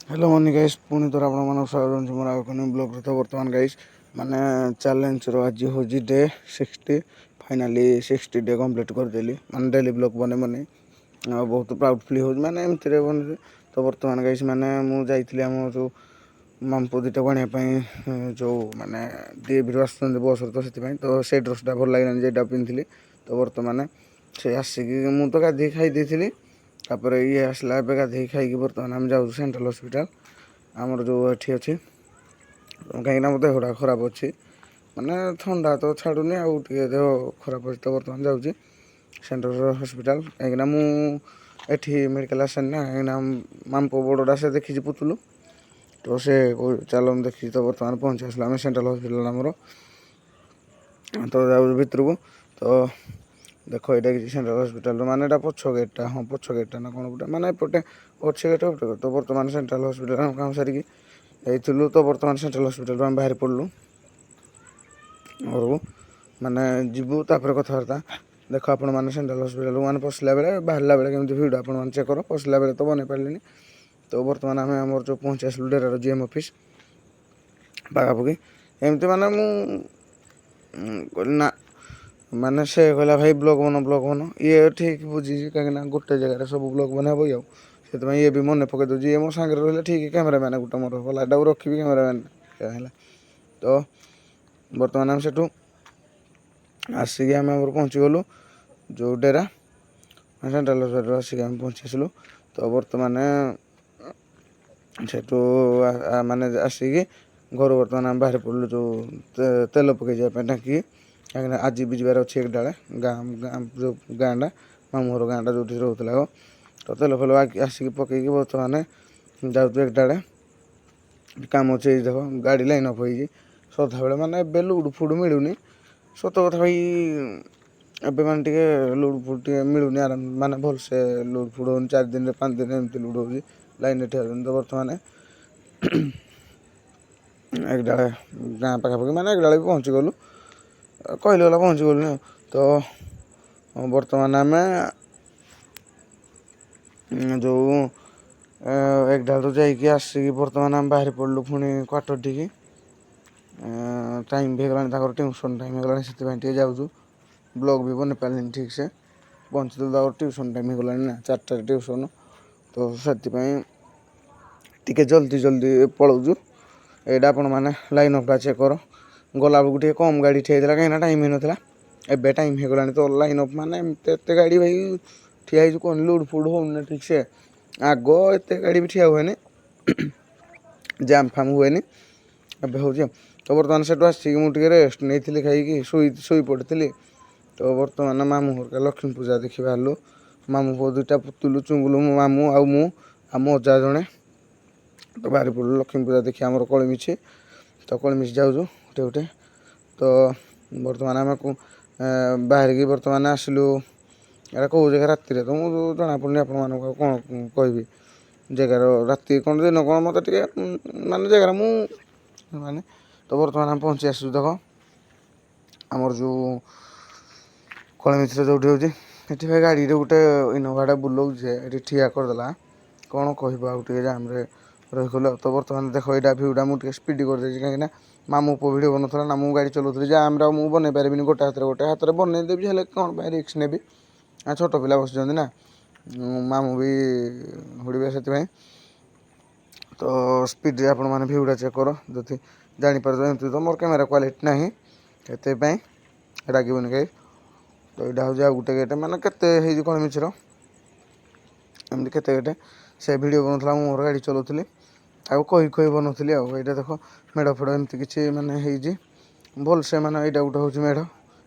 Hello money guys पुणी थर आप स्वागत मोर आउ ब्लॉग तो बर्तमान गाइस माने चैलेंज रो आज हो डे 60 फाइनाली 60 डे कंप्लीट करदेली माने डेली ब्लॉग बने बने बहुत प्राउड फील हो माने एमती बने तो बर्तमान गाइस माने मु जाइଥିଲି आम जो मामपो दुटा गणिया जो माने डीएवी आस बस तो से ड्रेसटा भल लगे जेटा पिंधि तो बर्तमान से आसिक मु तो गाधे खाई देती तापर ये आसला ए गाधे खाई बर्तमान आम जाऊँ सेंट्रल हॉस्पिटल आमर जो एठी अच्छी कहीं मो देहटा खराब अच्छी माने ठंडा तो छाड़ूनी आउ देह खराब अच्छे तो बर्तमान जाऊँगी सेंट्रल हॉस्पिटल कहीं मुझे मेडिकल आसनी ना कहीं मामपो बड़टा से देखी पुतुलु तो से चल देखी तो बर्तमान पहुँची आसला आम सेंट्रल हॉस्पिटल आमर तो जाऊँ भितर को तो देख ये कि सेंट्रल हॉस्पिटल माने पछ गेटा हाँ पछ गेटा ना कौन गोटे माने एपटे अच्छे गेट तो बर्तमान सेंट्रल हॉस्पिटल काम सारिकी जाइलु तो बर्तमान सेंट्रल हॉस्पिटल आम बाहर पड़लु घर माने जीवु तापर कथबार्ता देख आपण मैंने सेंट्रल हॉस्पिटल मैंने पशला बेले बाहर बेले केमती भिड़ आप चेक कर पशला बेले तो बन पारे तो बर्तमान आम आम जो पहुँची आसलु डेरार जीएम ऑफिस पाखापाखि एमती माने ना माने से कहला भाई ब्लॉग बन ये ठीक बुझी कहीं गोटे जगह सब ब्लॉग बनब से ये भी मन पकई दूसरी ये मो सागर रहा ठीक कैमेरामैन गोटे मोर भला एटा रखी कैमेरामैन है तो बर्तमान आम सेठू आसिक आम पहुँची गलु जो डेरा सेंट्रल हॉस्पिटल आसिक आम पहुँची आसलु तो बर्तमान सेठू माने आसिक घर बर्तमान आम बाहर पड़लु जो तेल पकई जावाई टाँकी कहीं आज भी जबार अच्छे एक डाले गाँ जो गाँटा मामूर गाँटा जो रोला तो तेल फेल आसिक पकईक बर्तमान जाऊँ एक डाले काम अच्छे देख गाड़ी लाइन अफ हो सदा बेले माने ए लुड फुड मिलूनी सत कथा भाई एबे माने टिके लुड फुड टे मिलूनी आराम माने भलसे लुड फुड हो 4 दिन 5 दिन एमती लुड हो लाइन ठिया तो बर्तमान एक डाले गाँ पाखापाखि माने एक डाले भी पहुँची गलु कहले गला पहुँची गलु तो बर्तमान आम जो एक डालू जाइए आसिक बर्तमान आम बाहर पड़लु पुणी क्वार्टर टी टाइम भी होगा ट्यूशन टाइम होगा से जाऊँ ब्लॉग भी बन पारे ठीक से पहुँची ट्यूशन टाइम होगा ना 4टार ट्यूशन तो से टी जल्दी जल्दी पलाऊँ यहाँ आपण मैंने लाइन अफ्टा चेक कर गला बेलू कम गाड़ी ठिया कहीं टाइम ही नाला एबे टाइम हो गला तो लाइन अफ माने एत गाड़ी भाई ठिया कौन लुड फुड हो ठीक से आग एत गाड़ी भी ठिया हुए जाम फाम हुए एबे हो तो बर्तमान से आसिक मुझे रेस्ट नहीं खाई शुई पड़ी तो बर्तमान मामू घर लक्ष्मी पूजा देखी बाहर मामू पुओ 2टा पुतुलु चुंगुलु मो मामू आउ मु आम अजा जड़े तो बाहर पड़ू लक्ष्मी पूजा देखी आम कलिमिछी तो कलिमिछी जाऊँ गोटे गोटे तो बर्तमान आम बाहर की बर्तमान आसलु एटा कौ जगह राति तो मुझे जना पड़नी आपण मानक कौन कहबी जगार राति कौन दिन कौन मत माने जगार माने तो बर्तमान आम पहुँची आसु देख आमर जो कलिमिछी जो होती भाई गाड़ी गोटे इनोभाटा बुलाऊ ये ठिया करदेला कौन कह आगे जाम्रे रहीगल तो बर्तमान देख यहाँ भिउटा मुझे स्पीड कर कहीं मामू पो भिड बनला ना मुझे गाड़ी चलाऊली जाम्रे मुझे बन पारि गोटे हाथ में बनईदेवी हेल्ले कौन रिक्स ने छोट पिला बस ना मामू भी हुड़े से तो स्पीड आपण मैंने भिउटा चेक कर जो जापर तो मोर कैमेरा क्वालिटी ना से रागबन कहीं तो यहाँ हूँ आ गोटे गेट माने के कलिमिछर एमती केते गेटे से भिड बनला मोर गाड़ी चलाऊली आउ कही कही बनाऊली यहाँ देख मेढ़ फेड़ एमती किसी माने भल से माने यहाँ गोटे हूँ मेढ़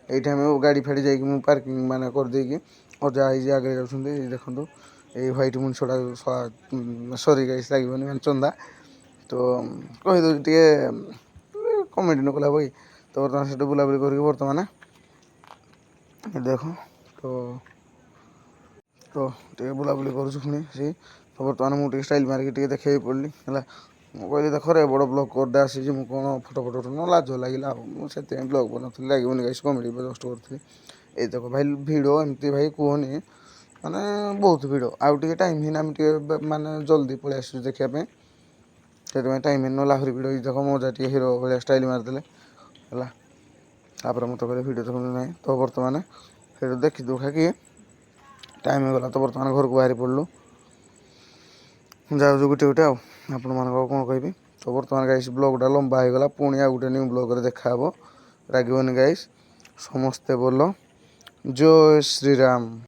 ये आम गाड़ी फाड़ी जा पार्किंग माने करदेकी अजा आई आगे जाऊँ देखो ये ह्वैट मुनसटा सरी गाइस लगे माने चंदा तो कहीदे टे कमेडी न कला भाई तो बर्तमान से बुलाबुली करके बर्तमान देख तो टे बुलाबुली करुँ तो बर्तमान मुझे स्टाइल मारिक देखा पड़ी है कहली देख रे बड़ ब्लग करदे आसी मुझे कौन फटो फटो उठा लाज लगे मुझे ब्लग बनाती लगे गाइस कमेडी जस्ट करी ये देख भाई भिड़ एमती भाई कहनी माने बहुत भिड़ आउ टाइम ही ना माने जल्दी पलि आस देखापी ସେଥିପାଇଁ ଟାଇମ୍ ହେଇନି, ନହେଲେ ଆହୁରି ଭିଡ଼ିଓ ଦେଖ ମଜା ଟିକେ ହିରୋ ଭଳିଆ ଷ୍ଟାଇଲ୍ ମାରିଦେଲେ ହେଲା। ତାପରେ ମୋତେ କହିଲେ ଭିଡ଼ିଓ ଦେଖନ୍ତୁ ନାହିଁ, ତ ବର୍ତ୍ତମାନ ସେଇଠୁ ଦେଖି ଦୁଖାକି ଟାଇମ୍ ହେଇଗଲା, ତ ବର୍ତ୍ତମାନ ଘରକୁ ବାହାରି ପଡ଼ିଲୁ, ଯାଉଛୁ ଗୋଟେ ଗୋଟେ ଆଉ ଆପଣମାନଙ୍କୁ ଆଉ କ'ଣ କହିବି। ତ ବର୍ତ୍ତମାନ ଗାଇସ୍ ବ୍ଲଗ୍ଟା ଲମ୍ବା ହେଇଗଲା, ପୁଣି ଆଉ ଗୋଟେ ନ୍ୟୁ ବ୍ଲଗ୍ରେ ଦେଖାହେବ, ରାଗିବନି ଗାଇସ୍। ସମସ୍ତେ ବୋଲ ଜୟ ଶ୍ରୀରାମ।